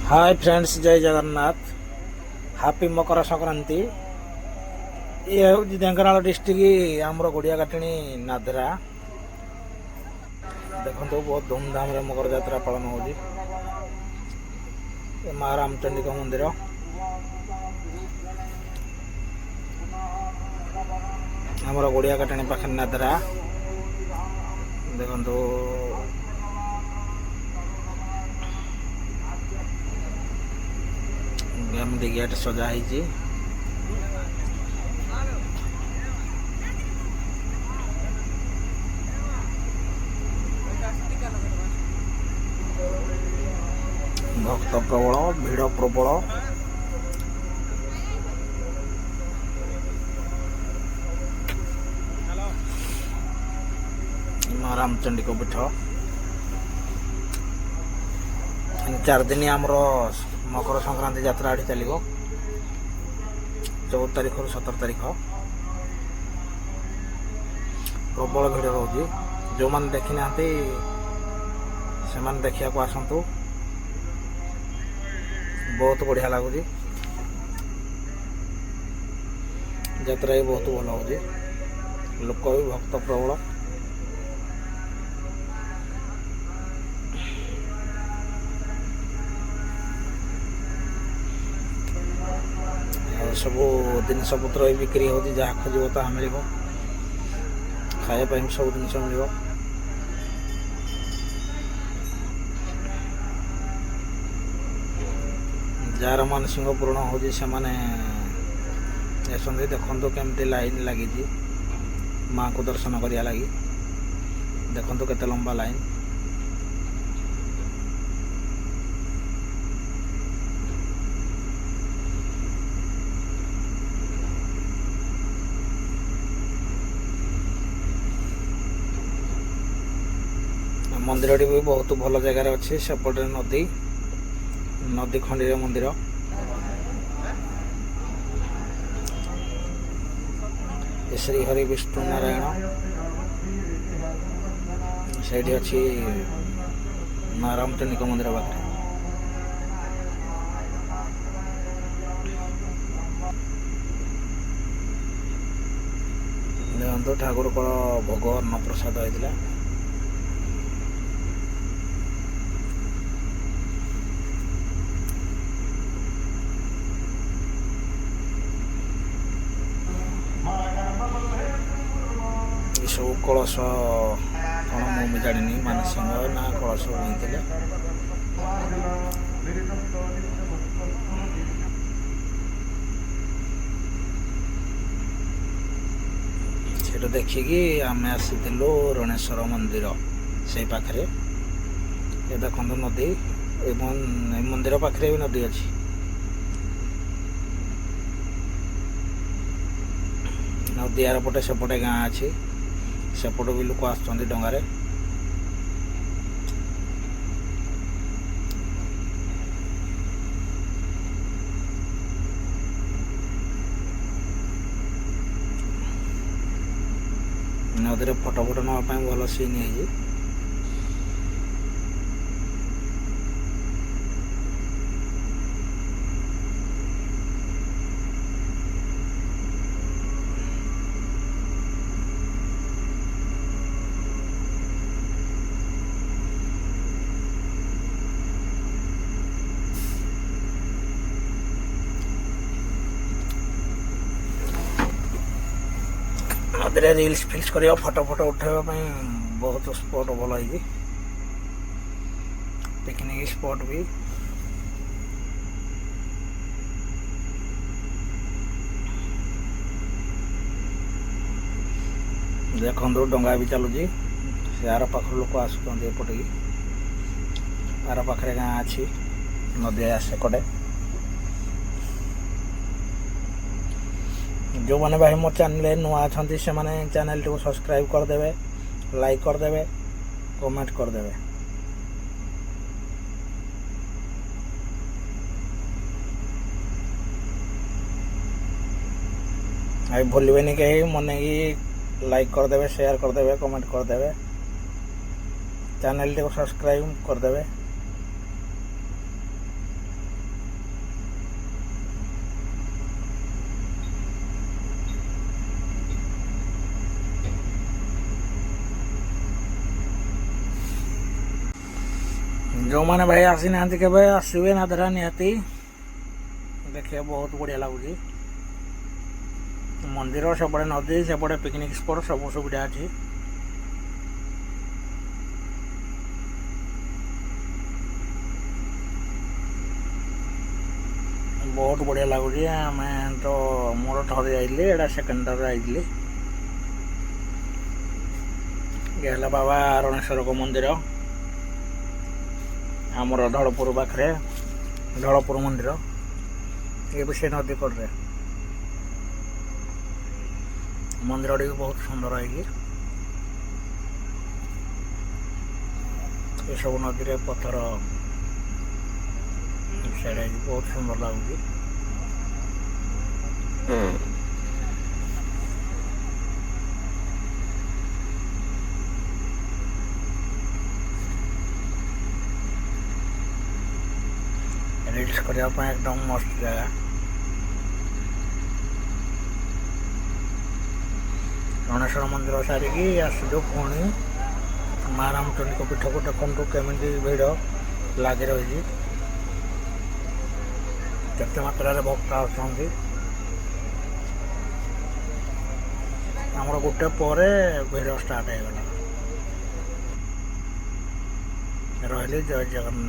Hi friends, जय Jagannath. Happy Makar Sankranti. ये हूँ ढेंकानाल डिस्ट्रिक्ट आमर गुड़िया काटणी नादरा। देखो बहुत धूमधाम रे मकर जात्रा पालन हो माँ रामचंडी मंदिर। आमर गुड़िया काटणी पाखे नादरा देखो एमती गेट सजा है। भक्त प्रबल, भिड़ प्रबल। माँ रामचंडी को पीठ 4 दिन आमर मकर संक्रांति यात्रा आड़ी चलो 14 तारीख रु 17 तारीख प्रबल भिड़ रोज। जो मैंने देखी ना से देखा को आसतु। बहुत बढ़िया लगुच। यात्रा भी बहुत भल हो। लोक भी भक्त प्रबल। सब जिनस पत्र भी बिक्री हो जहाँ खोज ताहा मिल खाया सब जिन मिल। जार मानसिक पूर्ण हो देखो केमती लाइन लगी माँ को दर्शन करिया लगी। देखो केते लंबा लाइन। मंदिर भी बहुत भल जगार अच्छे। सेपटे नदी नदी खंडी मंदिर। श्री हरि विष्णु नारायण से अच्छी माँ रामचंडी मंदिर पाखे। देखो ठाकुर को भोग अन्न प्रसाद होता। सब कलश कौन मुझे जानी मानसिंह ना कलश बोते से देखिकी आम आसीलु रणेश्वर मंदिर से पाखे। ये देखो नदी मंदिर पाखे भी नदी अच्छी। नदी आर पटे सेपटे गाँ अच्छी। सेपट भी लोक आस डंगार। नदी फटो फटो नापी भल सीन है। नदी रिल्स फिल्स कर फटो फटो उठाई बहुत स्पॉट भल है। पिकनिक स्पॉट भी देखो डंगा भी चलुची। आर पाख लोक आसपटे आर पाखे गाँ अच्छी नदी आसे कटे। जो मैंने भाई मो चैनल नुआ अच्छा से चैनल टी सब्सक्राइब करदे, लाइक करदे, कमेंट करदे। आई भूलबे कहीं मन की लाइक करदे, शेयर करदे, कमेंट करदे, चैनल टी सब्सक्राइब करदे। जो मैंने भाई आसी ना केवे आसवे नादरा निहाती देखिए बहुत बढ़िया लगुच मंदिर सेपटे नदी सेपटे पिकनिक स्पॉट सब सुविधा अच्छी बहुत बढ़िया लगुच आम तो मोर थरे आइली एटा सेकेंड थर आइली ये बाबा रणेश्वर को मंदिर आमर धड़पुर पाखे धड़पुर मंदिर ये भी से नदी कड़े मंदिर भी बहुत सुंदर है ये सब नदी रे पत्थर साइड बहुत सुंदर लगुच रील्स करने एकदम मस्त जगह रणेश्वर मंदिर सारिकी आसो पुणी माँ रामचंद्र को पीठ को देखु केमी भिड़ लगे रही केते मात्रा भक्त आमर गोटे पर भिड़ स्टार्ट हो गला रही जय जगन्नाथ।